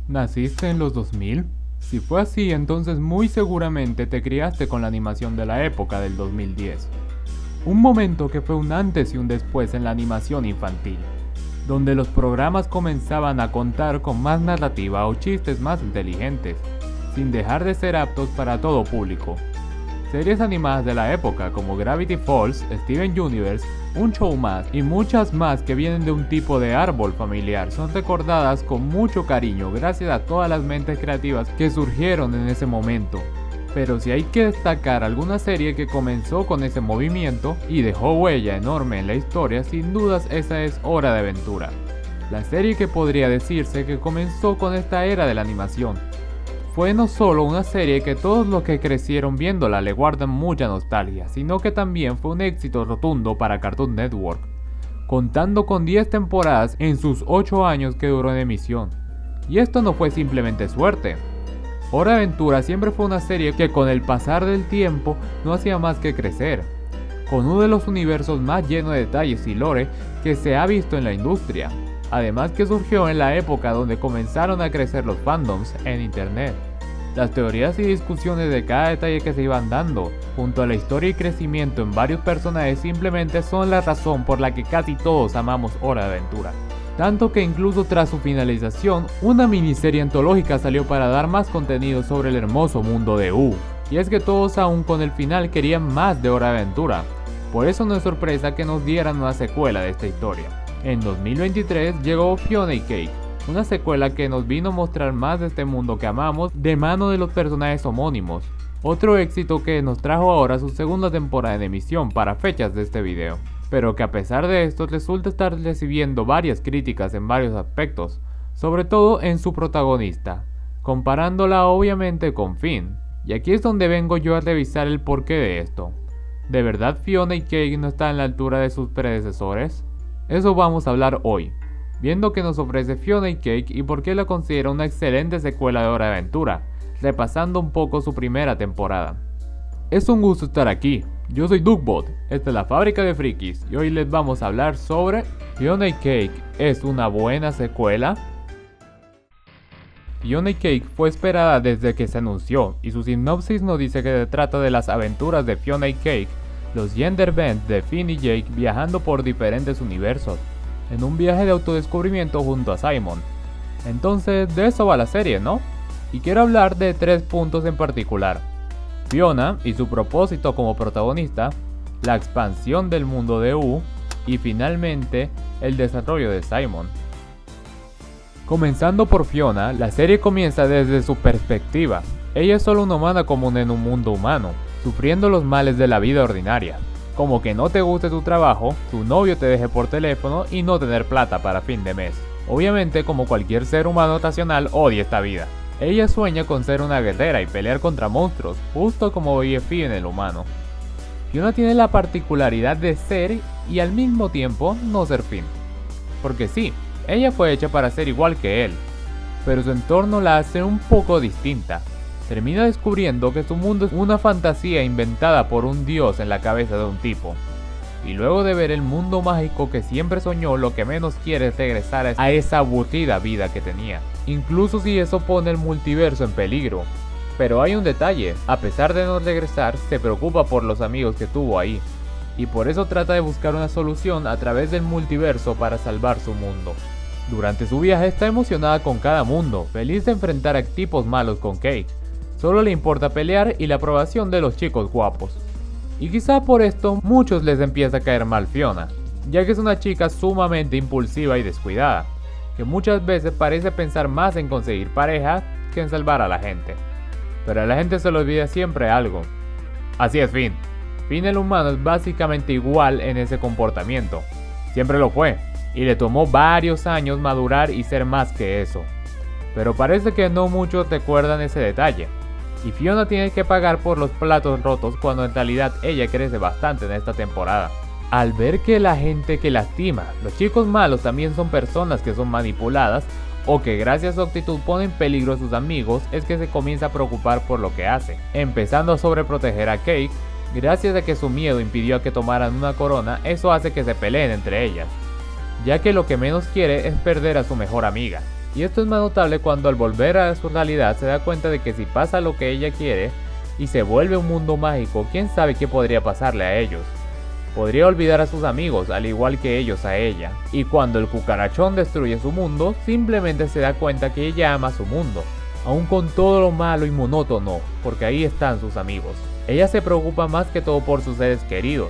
¿Naciste en los 2000? Si fue así, entonces muy seguramente te criaste con la animación de la época del 2010. Un momento que fue un antes y un después en la animación infantil, donde los programas comenzaban a contar con más narrativa o chistes más inteligentes, sin dejar de ser aptos para todo público. Series animadas de la época como Gravity Falls, Steven Universe, Un Show Más y muchas más que vienen de un tipo de árbol familiar son recordadas con mucho cariño gracias a todas las mentes creativas que surgieron en ese momento. Pero si hay que destacar alguna serie que comenzó con ese movimiento y dejó huella enorme en la historia, sin dudas esa es Hora de Aventura. La serie que podría decirse que comenzó con esta era de la animación. Fue no solo una serie que todos los que crecieron viéndola le guardan mucha nostalgia, sino que también fue un éxito rotundo para Cartoon Network, contando con 10 temporadas en sus 8 años que duró en emisión. Y esto no fue simplemente suerte. Hora de Aventura siempre fue una serie que con el pasar del tiempo no hacía más que crecer, con uno de los universos más llenos de detalles y lore que se ha visto en la industria. Además que surgió en la época donde comenzaron a crecer los fandoms en internet. Las teorías y discusiones de cada detalle que se iban dando, junto a la historia y crecimiento en varios personajes simplemente son la razón por la que casi todos amamos Hora de Aventura. Tanto que incluso tras su finalización, una miniserie antológica salió para dar más contenido sobre el hermoso mundo de U. Y es que todos aún con el final querían más de Hora de Aventura. Por eso no es sorpresa que nos dieran una secuela de esta historia. En 2023 llegó Fiona y Cake, una secuela que nos vino a mostrar más de este mundo que amamos de mano de los personajes homónimos. Otro éxito que nos trajo ahora su segunda temporada en emisión para fechas de este video, pero que a pesar de esto resulta estar recibiendo varias críticas en varios aspectos, sobre todo en su protagonista, comparándola obviamente con Finn. Y aquí es donde vengo yo a revisar el porqué de esto. ¿De verdad Fiona y Cake no están a la altura de sus predecesores? Eso vamos a hablar hoy, viendo qué nos ofrece Fiona y Cake y por qué la considero una excelente secuela de Hora de Aventura, repasando un poco su primera temporada. Es un gusto estar aquí, yo soy Duckbot, esta es la fábrica de frikis y hoy les vamos a hablar sobre Fiona y Cake. ¿Es una buena secuela? Fiona y Cake fue esperada desde que se anunció y su sinopsis nos dice que se trata de las aventuras de Fiona y Cake, los gender bend de Finn y Jake viajando por diferentes universos, en un viaje de autodescubrimiento junto a Simon. Entonces de eso va la serie, ¿no? Y quiero hablar de 3 puntos en particular: Fiona y su propósito como protagonista, la expansión del mundo de U y finalmente el desarrollo de Simon. Comenzando por Fiona, la serie comienza desde su perspectiva. Ella es solo una humana común en un mundo humano, sufriendo los males de la vida ordinaria, como que no te guste tu trabajo, tu novio te deje por teléfono y no tener plata para fin de mes. Obviamente, como cualquier ser humano racional, odia esta vida. Ella sueña con ser una guerrera y pelear contra monstruos, justo como vive Finn en el humano. Fiona tiene la particularidad de ser y al mismo tiempo no ser Finn. Porque sí, ella fue hecha para ser igual que él, pero su entorno la hace un poco distinta. Termina descubriendo que su mundo es una fantasía inventada por un dios en la cabeza de un tipo. Y luego de ver el mundo mágico que siempre soñó, lo que menos quiere es regresar a esa aburrida vida que tenía, incluso si eso pone el multiverso en peligro. Pero hay un detalle: a pesar de no regresar, se preocupa por los amigos que tuvo ahí, y por eso trata de buscar una solución a través del multiverso para salvar su mundo. Durante su viaje está emocionada con cada mundo, feliz de enfrentar a tipos malos con Cake. Solo le importa pelear y la aprobación de los chicos guapos. Y quizá por esto muchos les empieza a caer mal Fiona, ya que es una chica sumamente impulsiva y descuidada, que muchas veces parece pensar más en conseguir pareja que en salvar a la gente. Pero a la gente se le olvida siempre algo. Así es Finn. Finn el humano es básicamente igual en ese comportamiento. Siempre lo fue, y le tomó varios años madurar y ser más que eso. Pero parece que no muchos recuerdan ese detalle. Y Fiona tiene que pagar por los platos rotos cuando en realidad ella crece bastante en esta temporada. Al ver que la gente que lastima, los chicos malos también son personas que son manipuladas o que gracias a su actitud ponen en peligro a sus amigos, es que se comienza a preocupar por lo que hace, empezando a sobreproteger a Cake. Gracias a que su miedo impidió a que tomaran una corona, eso hace que se peleen entre ellas, ya que lo que menos quiere es perder a su mejor amiga. Y esto es más notable cuando al volver a su realidad se da cuenta de que si pasa lo que ella quiere y se vuelve un mundo mágico, quién sabe qué podría pasarle a ellos. Podría olvidar a sus amigos al igual que ellos a ella. Y cuando el cucarachón destruye su mundo, simplemente se da cuenta que ella ama su mundo, aun con todo lo malo y monótono, porque ahí están sus amigos. Ella se preocupa más que todo por sus seres queridos.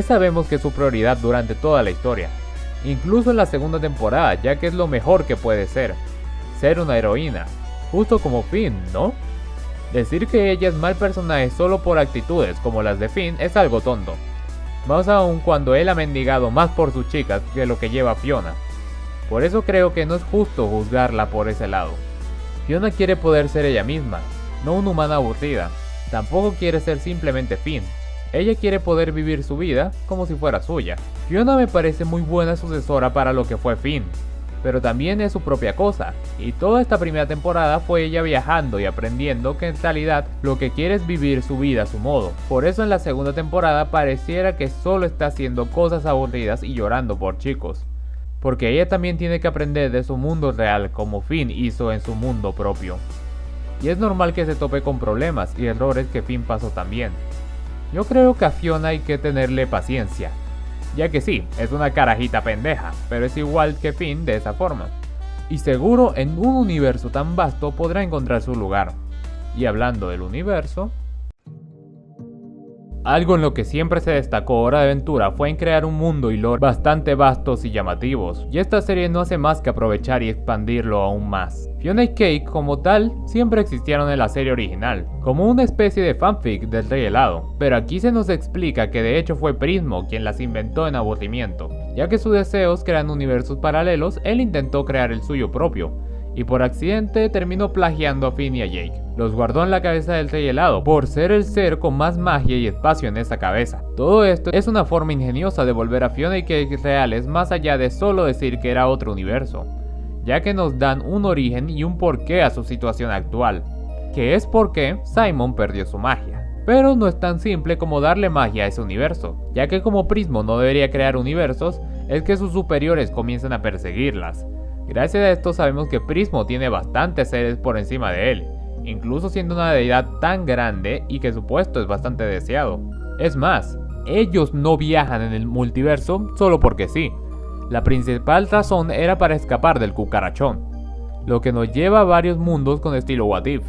Sabemos que es su prioridad durante toda la historia, incluso en la segunda temporada, ya que es lo mejor que puede ser una heroína, justo como Finn, ¿no? Decir que ella es mal personaje solo por actitudes como las de Finn es algo tonto, más aún cuando él ha mendigado más por sus chicas que lo que lleva Fiona. Por eso creo que no es justo juzgarla por ese lado. Fiona quiere poder ser ella misma, no una humana aburrida. Tampoco quiere ser simplemente Finn. Ella quiere poder vivir su vida como si fuera suya. Fiona me parece muy buena sucesora para lo que fue Finn, pero también es su propia cosa, y toda esta primera temporada fue ella viajando y aprendiendo que en realidad lo que quiere es vivir su vida a su modo. Por eso en la segunda temporada pareciera que solo está haciendo cosas aburridas y llorando por chicos, porque ella también tiene que aprender de su mundo real como Finn hizo en su mundo propio. Y es normal que se tope con problemas y errores que Finn pasó también. Yo creo que a Fiona hay que tenerle paciencia, ya que sí, es una carajita pendeja, pero es igual que Finn de esa forma. Y seguro en un universo tan vasto podrá encontrar su lugar. Y hablando del universo, algo en lo que siempre se destacó Hora de Aventura fue en crear un mundo y lore bastante vastos y llamativos, y esta serie no hace más que aprovechar y expandirlo aún más. Fiona y Cake como tal siempre existieron en la serie original, como una especie de fanfic del Rey Helado, pero aquí se nos explica que de hecho fue Prismo quien las inventó en aburrimiento, ya que sus deseos crean universos paralelos, él intentó crear el suyo propio, y por accidente terminó plagiando a Finn y a Jake. Los guardó en la cabeza del Rey Helado, por ser el ser con más magia y espacio en esa cabeza. Todo esto es una forma ingeniosa de volver a Fiona y Cake reales más allá de solo decir que era otro universo, ya que nos dan un origen y un porqué a su situación actual, que es porque Simon perdió su magia. Pero no es tan simple como darle magia a ese universo, ya que como Prismo no debería crear universos, es que sus superiores comienzan a perseguirlas. Gracias a esto sabemos que Prismo tiene bastantes seres por encima de él, incluso siendo una deidad tan grande y que su puesto es bastante deseado. Es más, ellos no viajan en el multiverso solo porque sí. La principal razón era para escapar del cucarachón, lo que nos lleva a varios mundos con estilo What If.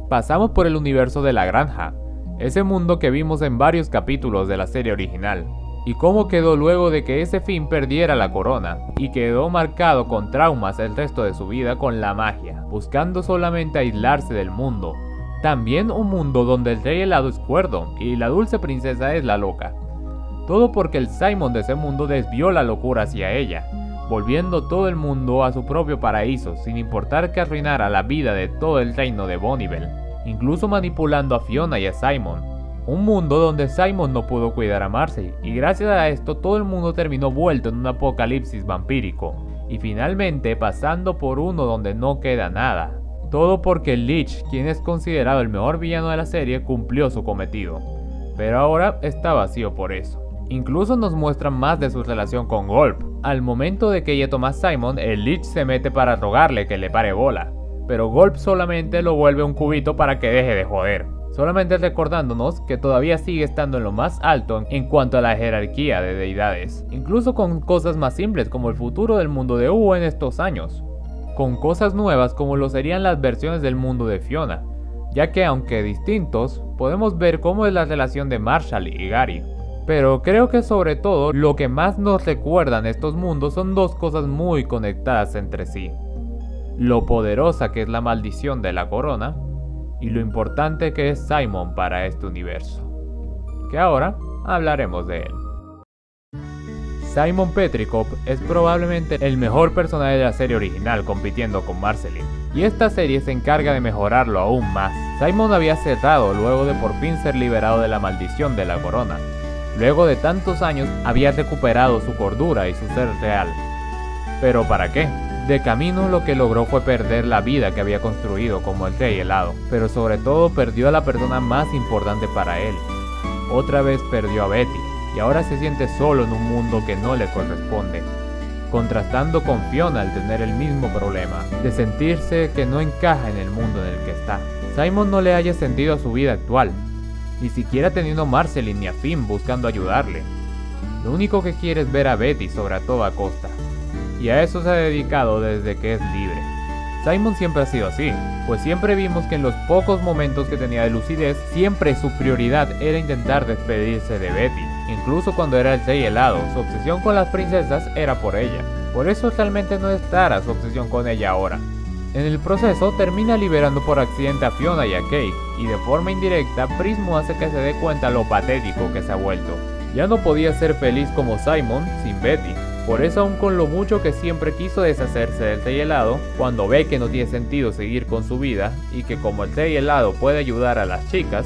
Pasamos por el universo de la granja, ese mundo que vimos en varios capítulos de la serie original, y cómo quedó luego de que ese Finn perdiera la corona, y quedó marcado con traumas el resto de su vida con la magia, buscando solamente aislarse del mundo. También un mundo donde el Rey Helado es cuerdo, y la dulce princesa es la loca. Todo porque el Simon de ese mundo desvió la locura hacia ella, volviendo todo el mundo a su propio paraíso, sin importar que arruinara la vida de todo el reino de Bonnibel, incluso manipulando a Fiona y a Simon. Un mundo donde Simon no pudo cuidar a Marcy, y gracias a esto todo el mundo terminó vuelto en un apocalipsis vampírico, y finalmente pasando por uno donde no queda nada. Todo porque Lich, quien es considerado el mejor villano de la serie, cumplió su cometido, pero ahora está vacío por eso. Incluso nos muestran más de su relación con Gulp. Al momento de que ella toma a Simon, el Lich se mete para rogarle que le pare bola, pero Gulp solamente lo vuelve un cubito para que deje de joder, solamente recordándonos que todavía sigue estando en lo más alto en cuanto a la jerarquía de deidades, incluso con cosas más simples como el futuro del mundo de Hugo en estos años, con cosas nuevas como lo serían las versiones del mundo de Fiona, ya que aunque distintos, podemos ver cómo es la relación de Marshall y Gary. Pero creo que sobre todo lo que más nos recuerdan estos mundos son dos cosas muy conectadas entre sí: lo poderosa que es la maldición de la corona y lo importante que es Simon para este universo, que ahora hablaremos de él. Simon Petrikov es probablemente el mejor personaje de la serie original, compitiendo con Marceline, y esta serie se encarga de mejorarlo aún más. Simon había cerrado luego de por fin ser liberado de la maldición de la corona. Luego de tantos años había recuperado su cordura y su ser real. ¿Pero para qué? De camino lo que logró fue perder la vida que había construido como el Rey Helado, pero sobre todo perdió a la persona más importante para él. Otra vez perdió a Betty, y ahora se siente solo en un mundo que no le corresponde. contrastando con Fiona al tener el mismo problema, de sentirse que no encaja en el mundo en el que está. Simon no le halla sentido a su vida actual, ni siquiera teniendo a Marceline ni a Finn buscando ayudarle. Lo único que quiere es ver a Betty sobre toda costa, y a eso se ha dedicado desde que es libre. Simon siempre ha sido así, pues siempre vimos que en los pocos momentos que tenía de lucidez, siempre su prioridad era intentar despedirse de Betty. Incluso cuando era el rey helado, su obsesión con las princesas era por ella. Por eso realmente no es tara su obsesión con ella ahora. En el proceso termina liberando por accidente a Fiona y a Cake, y de forma indirecta Prismo hace que se dé cuenta lo patético que se ha vuelto. Ya no podía ser feliz como Simon sin Betty. Por eso, aun con lo mucho que siempre quiso deshacerse del rey helado, cuando ve que no tiene sentido seguir con su vida y que como el rey helado puede ayudar a las chicas,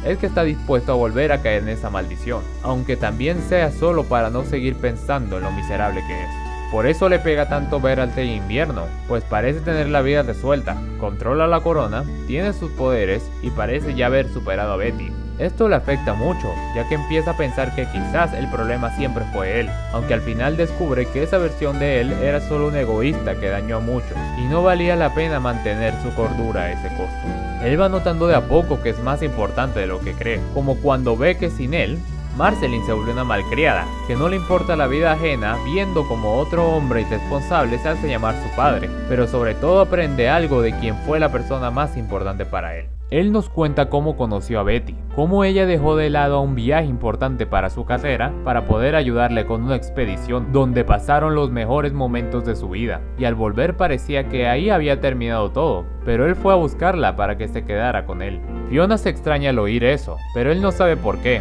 es que está dispuesto a volver a caer en esa maldición, aunque también sea solo para no seguir pensando en lo miserable que es. Por eso le pega tanto ver al rey invierno, pues parece tener la vida resuelta, controla la corona, tiene sus poderes y parece ya haber superado a Betty. Esto le afecta mucho, ya que empieza a pensar que quizás el problema siempre fue él, aunque al final descubre que esa versión de él era solo un egoísta que dañó a muchos, y no valía la pena mantener su cordura a ese costo. Él va notando de a poco que es más importante de lo que cree, como cuando ve que sin él, Marceline se volvió una malcriada, que no le importa la vida ajena, viendo como otro hombre irresponsable se hace llamar su padre, pero sobre todo aprende algo de quien fue la persona más importante para él. Él nos cuenta cómo conoció a Betty, cómo ella dejó de lado un viaje importante para su carrera para poder ayudarle con una expedición donde pasaron los mejores momentos de su vida, y al volver parecía que ahí había terminado todo, pero él fue a buscarla para que se quedara con él. Fiona se extraña al oír eso, pero él no sabe por qué,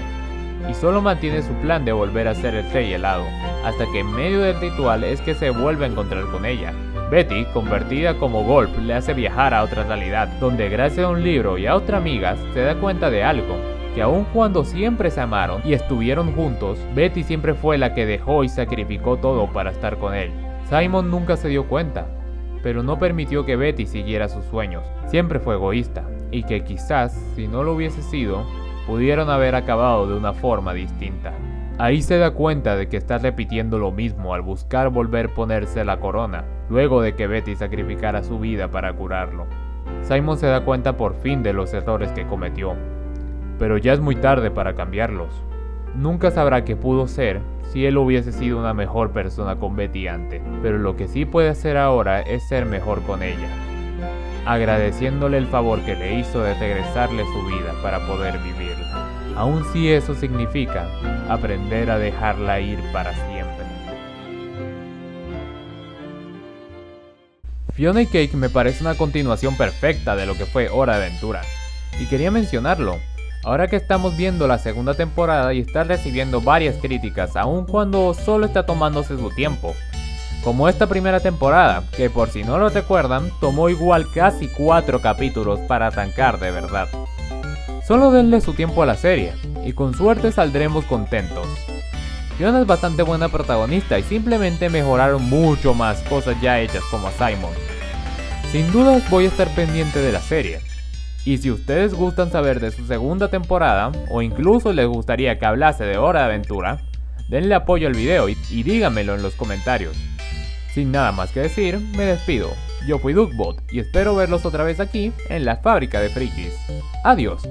y solo mantiene su plan de volver a ser el rey helado, hasta que en medio del ritual es que se vuelve a encontrar con ella. Betty, convertida como Golp, le hace viajar a otra realidad, donde gracias a un libro y a otra amiga se da cuenta de algo, que aun cuando siempre se amaron y estuvieron juntos, Betty siempre fue la que dejó y sacrificó todo para estar con él. Simon nunca se dio cuenta, pero no permitió que Betty siguiera sus sueños, siempre fue egoísta, y que quizás, si no lo hubiese sido, pudieron haber acabado de una forma distinta. Ahí se da cuenta de que está repitiendo lo mismo al buscar volver a ponerse la corona, luego de que Betty sacrificara su vida para curarlo. Simon se da cuenta por fin de los errores que cometió, pero ya es muy tarde para cambiarlos. Nunca sabrá qué pudo ser si él hubiese sido una mejor persona con Betty antes, pero lo que sí puede hacer ahora es ser mejor con ella, agradeciéndole el favor que le hizo de regresarle su vida para poder vivirla, aun si eso significa aprender a dejarla ir para siempre. Fiona y Cake me parece una continuación perfecta de lo que fue Hora de Aventura, y quería mencionarlo, ahora que estamos viendo la segunda temporada y está recibiendo varias críticas, aun cuando solo está tomándose su tiempo. Como esta primera temporada, que por si no lo recuerdan, tomó igual casi 4 capítulos para arrancar de verdad. Solo denle su tiempo a la serie, y con suerte saldremos contentos. Fiona es bastante buena protagonista y simplemente mejoraron mucho más cosas ya hechas como a Simon. Sin dudas voy a estar pendiente de la serie. Y si ustedes gustan saber de su segunda temporada, o incluso les gustaría que hablase de Hora de Aventura, denle apoyo al video y díganmelo en los comentarios. Sin nada más que decir, me despido. Yo fui Duckbot y espero verlos otra vez aquí en la Fábrica de Frikis. Adiós.